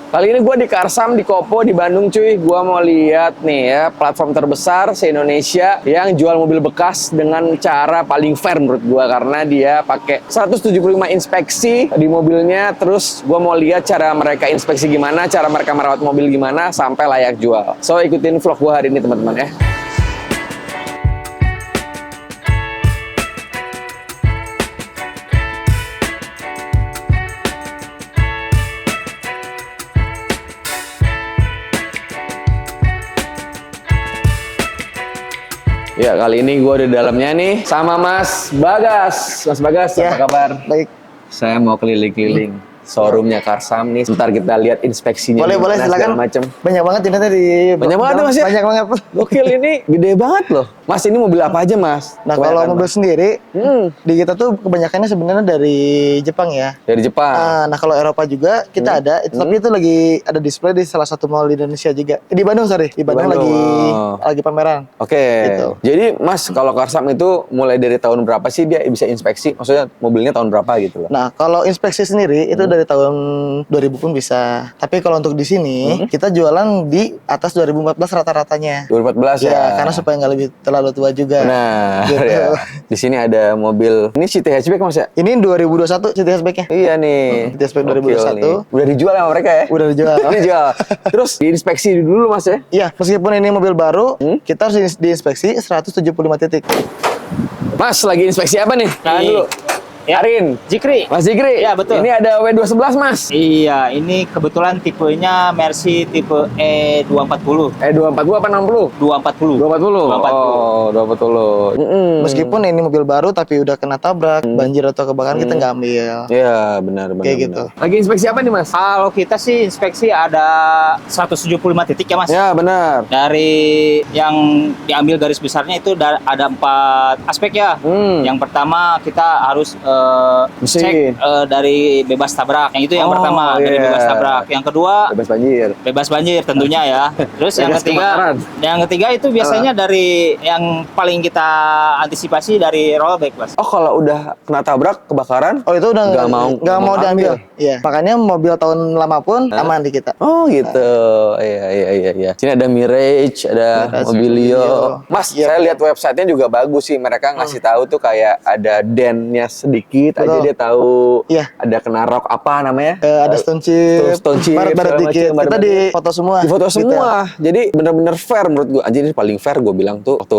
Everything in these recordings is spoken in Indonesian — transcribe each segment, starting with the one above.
Kali ini gue di Karsam, di Kopo, di Bandung cuy. Gue mau lihat nih ya, platform terbesar se-Indonesia yang jual mobil bekas dengan cara paling fair menurut gue. Karena dia pakai 175 inspeksi di mobilnya. Terus gue mau lihat cara mereka inspeksi gimana, cara mereka merawat mobil gimana, sampai layak jual. So, ikutin vlog gue hari ini teman-teman ya. Ya, kali ini gue di dalamnya nih sama Mas Bagas. Mas Bagas, ya, apa kabar? Baik. Saya mau keliling-keliling showroomnya Karsam nih. Sebentar kita lihat inspeksinya. Boleh, silakan. Macam. Banyak banget ini tadi. Banyak banget Mas ya? Banyak banget. Gokil, ini gede banget loh. Mas, ini mobil apa aja Mas? Nah, kalau mobil Mas sendiri, di kita tuh kebanyakannya sebenarnya dari Jepang ya. dari Jepang. Nah, kalau Eropa juga kita ada, tapi itu lagi ada display di salah satu mall di Indonesia juga. Di Bandung, sorry. Di Bandung, lagi pameran. Oke. Gitu. Jadi Mas, kalau Karsam itu mulai dari tahun berapa sih dia bisa inspeksi? Maksudnya mobilnya tahun berapa gitu loh? Nah, kalau inspeksi sendiri itu dari tahun 2000 pun bisa. Tapi kalau untuk di sini, kita jualan di atas 2014 rata-ratanya. 2014 ya? Karena supaya nggak lebih terlalu tua juga. Nah, gitu. ya. Di sini ada mobil. Ini City Hatchback Mas ya? Ini 2021 City Hatchback-nya. Iya nih. City Hatchback Gokil 2021. nih. Udah dijual sama mereka ya? Udah dijual. Dijual. Terus diinspeksi dulu Mas ya? Iya, meskipun ini mobil baru, kita harus diinspeksi 175 titik. Mas, lagi inspeksi apa nih? Tahan dulu. Ya. Arin. Jikri. Mas Jikri. Ya, betul. Ini ada W211 Mas. Iya, ini kebetulan tipenya Mercy tipe E240. 240 apa 60? 240. 240. 240. Oh, 240. Meskipun ini mobil baru tapi udah kena tabrak, banjir atau kebakaran kita nggak ambil. Iya, benar. Kayak gitu. Lagi inspeksi apa nih Mas? Kalau kita sih inspeksi ada 175 titik ya Mas. Ya, benar. Dari yang diambil garis besarnya itu ada 4 aspek ya. Yang pertama kita harus Mesin. cek dari bebas tabrak. Yang itu yang Oh, pertama, dari iya. bebas tabrak. Yang kedua Bebas banjir. tentunya ya. Terus Bebas kebakaran. yang ketiga itu biasanya dari yang paling kita antisipasi dari rollback, Mas. Oh, kalau udah kena tabrak, kebakaran? Oh, itu udah nggak mau diambil. ambil. Iya. Makanya mobil tahun lama pun aman di kita. Oh gitu, iya. Sini ada Mirage, ada Mirage, Mobilio. Mas, Iya. saya lihat websitenya juga bagus sih. Mereka ngasih tahu tuh kayak ada dentnya sedikit aja Betul. dia tahu. Iya. Ada kena rock apa namanya? Ada stone chip, Stone chip, baret-baret segala dikit. macam, Kita baret-baret. di foto semua. Di foto gitu. semua. Jadi bener-bener fair menurut gua. Anjir, ini paling fair gua bilang tuh waktu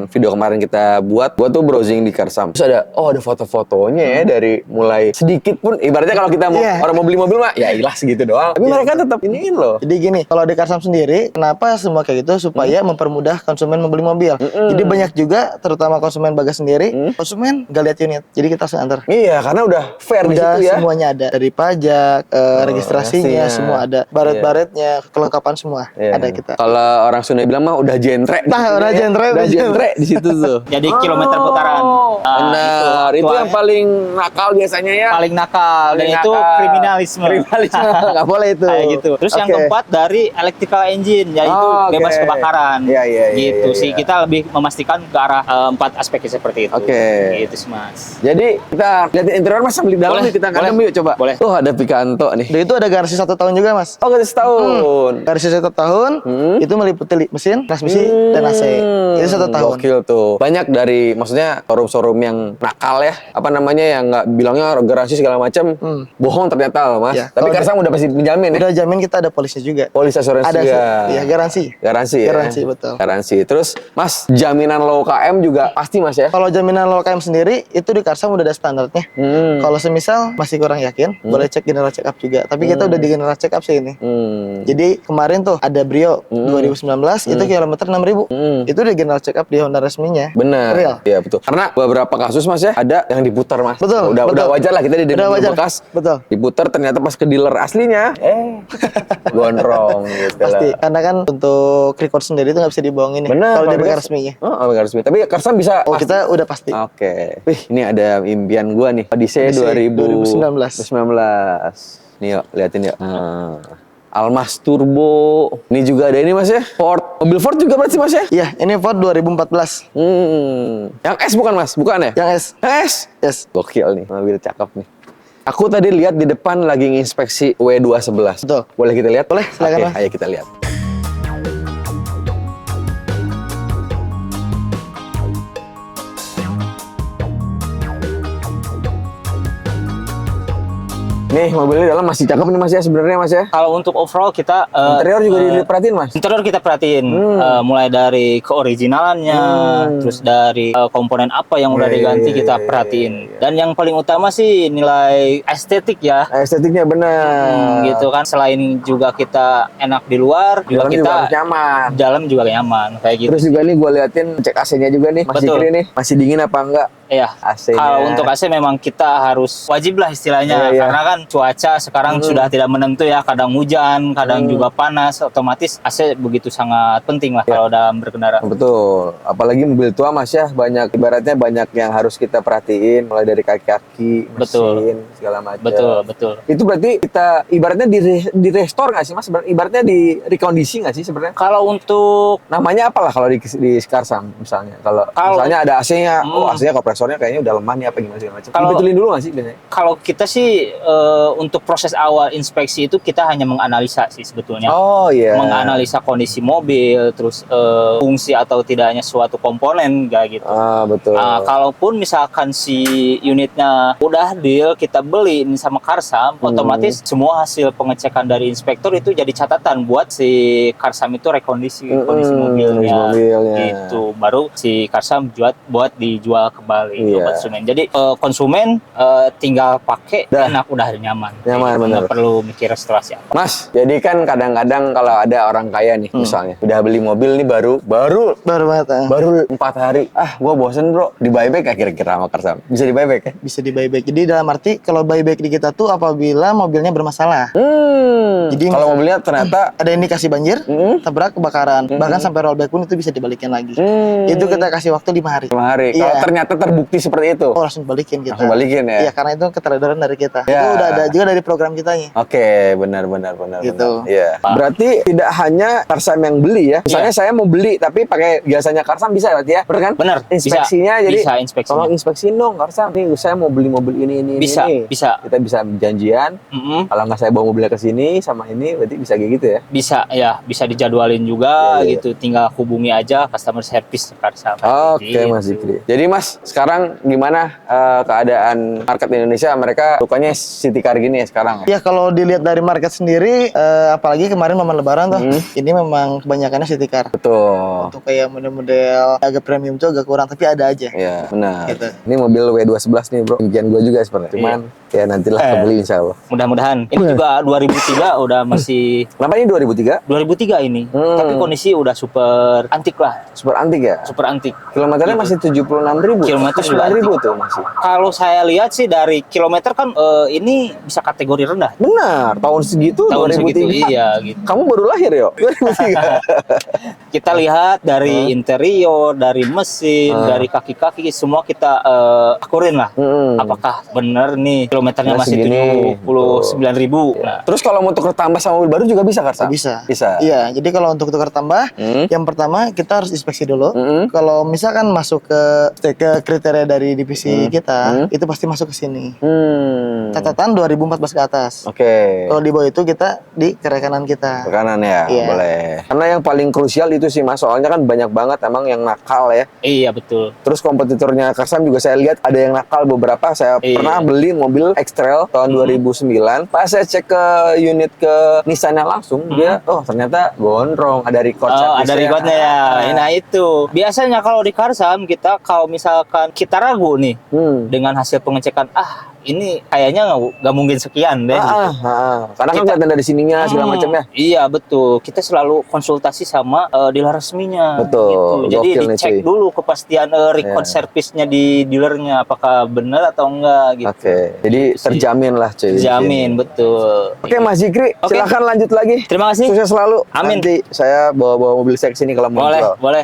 video kemarin kita buat. Gua tuh browsing di Karsam. Terus ada foto-fotonya ya dari mulai sedikit pun. Ibaratnya kalau kita mau Iya. orang mau beli mobil mah ya ilah segitu doang. Tapi mereka tetap iniin loh. Jadi gini, kalau di Karsam sendiri, kenapa semua kayak gitu? Supaya mempermudah konsumen membeli mobil. Jadi banyak juga, terutama konsumen Bagas sendiri, konsumen nggak lihat unit. Jadi kita langsung antar. Iya, karena udah fair di Udah situ ya. semuanya ada, dari pajak, registrasinya, registrasinya. semua ada, baret-baretnya, kelengkapan semua Iya. ada kita. Kalau orang Sunda bilang mah udah jentre. Nah, udah jentre, udah udah jentre di situ tuh. Jadi kilometer putaran. Nah, Benar, itu yang paling nakal biasanya ya. paling nakal dan Paling itu nakal. kriminalisme. Kriminalisme. Nggak boleh itu. Kayak gitu. Terus yang Oke. keempat dari electrical engine, yaitu Oh, oke. bebas kebakaran. Iya, iya, iya, Gitu iya, sih. iya. Kita lebih memastikan ke arah 4 aspek seperti itu. Oke. Gitu sih, Mas. Jadi kita lihat interior Mas sambil di dalam Boleh, nih kita boleh. kadang yuk coba. Boleh. Oh, ada Picanto nih. Dan itu ada garansi 1 tahun juga, Mas. Oh, gratis setahun. Garansi 1 tahun, itu meliputi mesin, transmisi, dan AC. Itu 1 tahun. Gokil tuh. Banyak dari maksudnya showroom-showroom yang nakal ya, apa namanya, yang nggak bilangnya garansi segala macam, bohong ternyata Mas. Ya, Tapi kalau Karsam udah pasti menjamin ya. Udah jamin kita ada polisnya juga. Polis asuransi Ada juga. ya garansi. Garansi ya? Garansi, betul. Garansi. Terus Mas, jaminan low KM juga pasti Mas ya? Kalau jaminan low KM sendiri itu di Karsam udah ada standarnya. Kalau semisal masih kurang yakin, boleh cek general check up juga. Tapi kita udah di general check up sih ini. Jadi kemarin tuh ada Brio 2019 itu kilometer 6.000. Itu udah general check up di Honda resminya. Bener. Real. Iya betul. Karena beberapa kasus Mas ya, ada yang diputar Mas. Betul, Udah betul. wajar lah kita di Udah wajar. bekas. Betul. Diputar ternyata pas ke dealer aslinya, gondrong gitu Pasti. lah. Karena kan untuk record sendiri itu nggak bisa dibohongin ya. Bener. Kalau di Bagas. BK resminya. Oh, BK resmi. Tapi Karsam bisa. Oh, pasti. kita udah pasti. Oke. Wih, ini ada impian gua nih. Odyssey Odyssey 2019. Nih yuk, liatin yuk. Almas Turbo. Ini juga ada ini Mas ya. Ford. Mobil Ford juga berarti Mas ya? Iya, ini Ford 2014. Yang S bukan Mas? Bukan ya? Yang S. Yang S? Yes. Gokil nih, mobil cakep nih. Aku tadi lihat di depan lagi nginspeksi W211. Betul. Boleh kita lihat? Boleh, silakan, Oke, Mas. ayo kita lihat. Nih, mobilnya dalam masih cakep nih Mas ya sebenarnya Mas ya. Kalau untuk overall kita Interior juga diperhatiin Mas. interior kita perhatiin mulai dari keoriginalannya, terus dari komponen apa yang udah diganti kita perhatiin. Dan yang paling utama sih nilai estetik ya. Estetiknya benar. Gitu kan, selain juga kita enak di luar, juga Dalam kita juga harus nyaman. dalam juga nyaman kayak gitu. Terus juga nih gue liatin cek AC-nya juga nih Mas Betul. Zikri nih. Masih dingin apa enggak? Iya. AC-nya. Kalau untuk AC memang kita harus wajib lah istilahnya, Iya. karena kan cuaca sekarang sudah tidak menentu ya, kadang hujan, kadang juga panas, otomatis AC begitu sangat penting lah kalau dalam berkendara. Betul. Apalagi mobil tua Mas ya, ibaratnya banyak yang harus kita perhatiin, mulai dari kaki-kaki, Betul. mesin, segala macam. Betul. Itu berarti kita ibaratnya di restore nggak sih Mas? Ibaratnya di rekondisi nggak sih sebenarnya? Kalau untuk Namanya apalah kalau di Skarsam misalnya? Kalau misalnya ada AC-nya, oh AC-nya kompresornya kayaknya udah lemah nih apa gimana segala macam. Kalau- Dibetulin dulu nggak sih biasanya? kalau kita sih untuk proses awal inspeksi itu kita hanya menganalisa sih sebetulnya. Oh iya. Menganalisa kondisi mobil, terus fungsi atau tidaknya suatu komponen kayak gitu. Ah betul. Kalaupun misalkan si unitnya udah deal, kita beli ini sama Karsam, otomatis semua hasil pengecekan dari inspektor itu jadi catatan buat si Karsam itu rekondisi kondisi mobilnya. Gitu. Baru si Karsam buat dijual kembali ke Iya. konsumen. Jadi konsumen tinggal pakai Dah. enak, udah nyaman. Nyaman, Gitu. bener. Nggak perlu mikir restorasi apa. Mas, jadi kan kadang-kadang kalau ada orang kaya nih misalnya, udah beli mobil nih baru Baru banget. baru 4 hari. Gua bosen bro, di buyback ya kira-kira sama Karsam? Bisa di buyback ya? Bisa di buyback. Jadi dalam arti kalau buyback di kita tuh apabila mobilnya bermasalah. Jadi Kalau mobilnya ternyata ada indikasi banjir, tabrak, kebakaran, bahkan sampai rollback pun itu bisa dibalikin lagi. Itu kita kasih waktu 5 hari. 5 hari. Iya. Kalau ternyata terbukti seperti itu. Oh, langsung balikin kita. Langsung balikin ya? Iya, karena itu keterangan dari kita. Ya. Itu udah ada juga dari program kitanya. Oke, benar. Gitu. Iya. Berarti tidak hanya Karsam yang beli ya. Misalnya saya mau beli tapi pakai jasanya Karsam bisa berarti ya? Benar kan? Benar, Inspeksinya bisa. jadi Bisa inspeksinya. tolong inspeksiin dong Karsam. Nih saya mau beli mobil ini. Bisa, ini. bisa. Kita bisa janjian. Mm-mm. Kalau nggak saya bawa mobilnya ke sini sama ini berarti bisa kayak gitu ya. Bisa ya, bisa dijadwalin juga Iya. gitu. Tinggal hubungi aja customer service Karsam. Oke Gitu. Mas Zikri. Jadi Mas, sekarang gimana keadaan market di Indonesia? Mereka sukanya city car gini ya sekarang ya? Ya kalau dilihat dari market sendiri, apalagi kemarin momen lebaran tuh, ini memang kebanyakannya city car. Betul. Untuk kayak model-model agak premium tuh agak kurang, tapi ada aja. Iya, benar. Gitu. Ini mobil W211 nih bro. Impian gue juga sebenarnya. Cuman ya nantilah kebeli insya Allah. Mudah-mudahan. Ini juga 2003 udah masih Kenapa ini 2003? 2003 ini. Tapi kondisi udah super antik lah. Super antik ya? Super antik. Kilometernya masih 76.000. Kilometer 9.000 tuh masih. Kalau saya lihat sih dari kilometer kan ini bisa kategori rendah. Benar, tahun segitu Tahun 2003. segitu iya gitu. Kamu baru lahir yo? 2003. Kita lihat dari interior, dari mesin, dari kaki-kaki semua kita akurin lah. Apakah benar nih kilometernya Masih masih gini. 79.000. Nah, Terus kalau mau tuker tambah sama mobil baru juga bisa Karsa? Bisa. Bisa. Iya, jadi kalau untuk tukar tambah, yang pertama kita harus inspeksi dulu. Kalau misalkan masuk ke kriteria dari divisi kita, itu pasti masuk ke sini. Catatan 2014 ke atas. Oke. Kalau di bawah itu kita di kerekanan kita. Ke kanan ya, Iya. boleh. Karena yang paling krusial itu sih Mas, soalnya kan banyak banget emang yang nakal ya. iya betul. Terus kompetitornya Karsam juga saya lihat ada yang nakal beberapa. Saya Iya. pernah beli mobil X-Trail tahun 2009. Pas saya cek ke unit ke Nissan-nya langsung, dia ternyata gondrong, ada record Oh, ada servisnya. recordnya ya. Nah itu biasanya kalau di Karsam kita kalau misalkan kita ragu nih dengan hasil pengecekan, ini kayaknya nggak mungkin sekian deh. Karena kan Kita- kelihatan dari sininya segala macamnya. Iya betul. Kita selalu konsultasi sama dealer resminya. Betul. Gitu. Jadi Gokil nih, dicek cuy. dulu kepastian record servisnya di dealernya apakah benar atau enggak gitu. Oke, jadi Gitu sih. terjamin lah cuy. di Jamin sini. betul. Oke Mas Zikri, Oke. silakan lanjut lagi. Terima kasih. Sukses selalu. Amin. Nanti saya bawa mobil saya ke sini kalau mau Boleh, jual. boleh.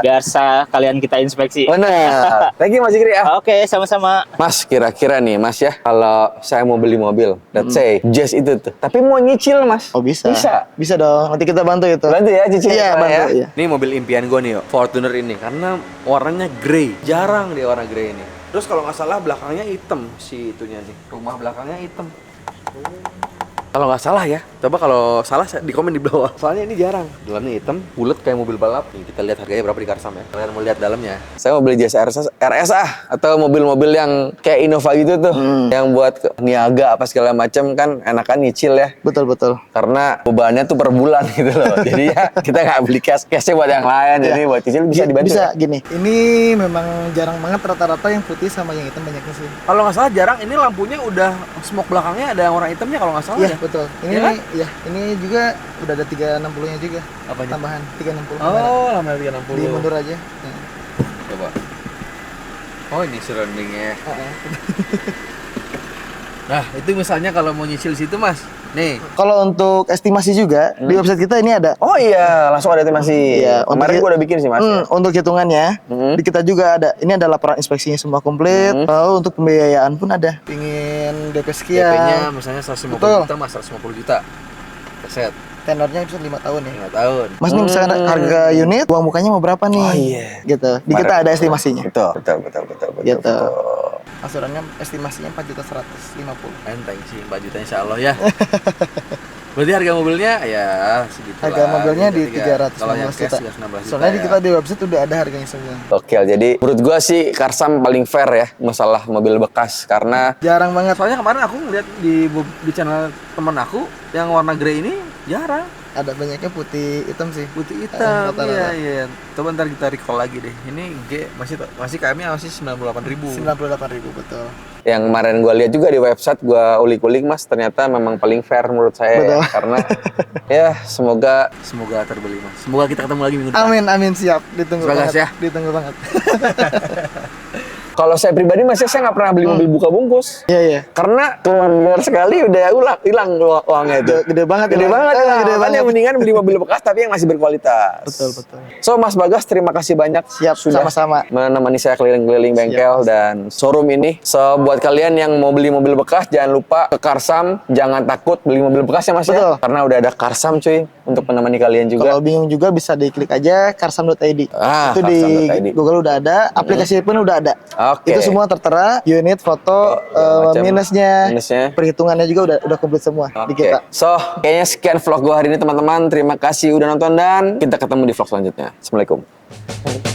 Biar kalian kita inspeksi. Benar. Thank you Mas Zikri ya. Oke, sama-sama. Mas, kira-kira nih Mas ya, kalau saya mau beli mobil, let's say Jazz itu tuh, tapi mau nyicil Mas. Oh bisa. Bisa. Bisa dong. Nanti kita bantu itu. Bantu ya cicil. Iya, bantu. Iya. Ini mobil impian gue nih, yo. Fortuner ini karena warnanya grey. Jarang dia warna grey ini. Terus kalau nggak salah belakangnya hitam si itunya nih. Rumah belakangnya hitam. Kalau nggak salah ya, coba kalau salah di komen di bawah. Soalnya ini jarang. Dalamnya hitam, bulat kayak mobil balap. Nih, kita lihat harganya berapa di Karsam ya. Kalian mau lihat dalamnya? Saya mau beli jasa RSA atau mobil-mobil yang kayak Innova gitu tuh, yang buat niaga apa segala macam kan enakan nyicil ya. Betul. Karena bebannya tuh per bulan gitu loh. Jadi ya kita nggak beli cashnya buat yang lain. Jadi buat cicil bisa dibantu. Bisa Ya? gini. Ini memang jarang banget rata-rata yang putih sama yang hitam banyaknya sih. Kalau nggak salah jarang ini lampunya udah smoke belakangnya ada yang warna hitamnya kalau nggak salah Iya, ya. betul. Ini Ya kan? ini juga udah ada 360-nya juga. Apanya? Tambahan 360 kamera. Oh, lampu 360. Di mundur aja. Nah. Coba. Oh, ini surroundingnya. Heeh. Nah, itu misalnya kalau mau nyicil situ, Mas. Nih. Kalau untuk estimasi juga di website kita ini ada. Oh iya, langsung ada estimasi. Iya, Kemarin gua udah bikin sih, Mas. Ya. Untuk hitungannya, di kita juga ada. Ini ada laporan inspeksinya semua komplit. Lalu untuk pembiayaan pun ada. Pingin DP sekian. DP-nya misalnya 150 Betul. juta, Mas, 150 juta. Set. Tenornya bisa 5 tahun ya. 5 tahun. Mas nih misalkan harga unit, uang mukanya mau berapa nih? Oh, iya. Gitu. Di kita ada estimasinya. Betul. Gitu. Asurannya estimasinya 4.150.000. Enteng sih 4 juta insya Allah ya. Berarti harga mobilnya ya segitu. Harga mobilnya di 316 Kalau yang juta. cash 316 juta. Soalnya di ya. kita di website udah ada harganya semua. Oke, jadi menurut gua sih Karsam paling fair ya masalah mobil bekas karena Jarang banget. soalnya kemarin aku ngeliat di channel teman aku yang warna grey ini jarang Ada banyaknya putih hitam sih. putih hitam. Rata-rata. Iya. Coba ntar kita recall lagi deh. Ini G masih KM-nya masih 98.000. 98.000 betul. Yang kemarin gua lihat juga di website gua ulik-ulik Mas, ternyata memang paling fair menurut saya Betul. ya. Karena ya semoga terbeli Mas. Semoga kita ketemu lagi minggu depan. Amin siap. Ditunggu Sebagas banget. ya. Ditunggu banget. Kalau saya pribadi Mas, saya nggak pernah beli mobil buka bungkus. Iya. Karena keluar sekali udah hilang uangnya itu. Gede banget. Gede banget. Gede Kan banget. yang mendingan beli mobil bekas tapi yang masih berkualitas. Betul. So Mas Bagas, terima kasih banyak Siap, sudah sama-sama. menemani saya keliling-keliling bengkel dan showroom ini. So buat kalian yang mau beli mobil bekas jangan lupa ke Karsam, jangan takut beli mobil bekas ya Mas Betul. ya. Karena udah ada Karsam cuy untuk menemani kalian juga. Kalau bingung juga bisa diklik aja karsam.id. Itu di karsam.id. Google udah ada, aplikasi pun udah ada. Oke. Itu semua tertera, unit, foto, macam minusnya, perhitungannya juga udah komplit semua di Oke. kita. So, kayaknya sekian vlog gue hari ini teman-teman. Terima kasih udah nonton dan kita ketemu di vlog selanjutnya. Assalamualaikum.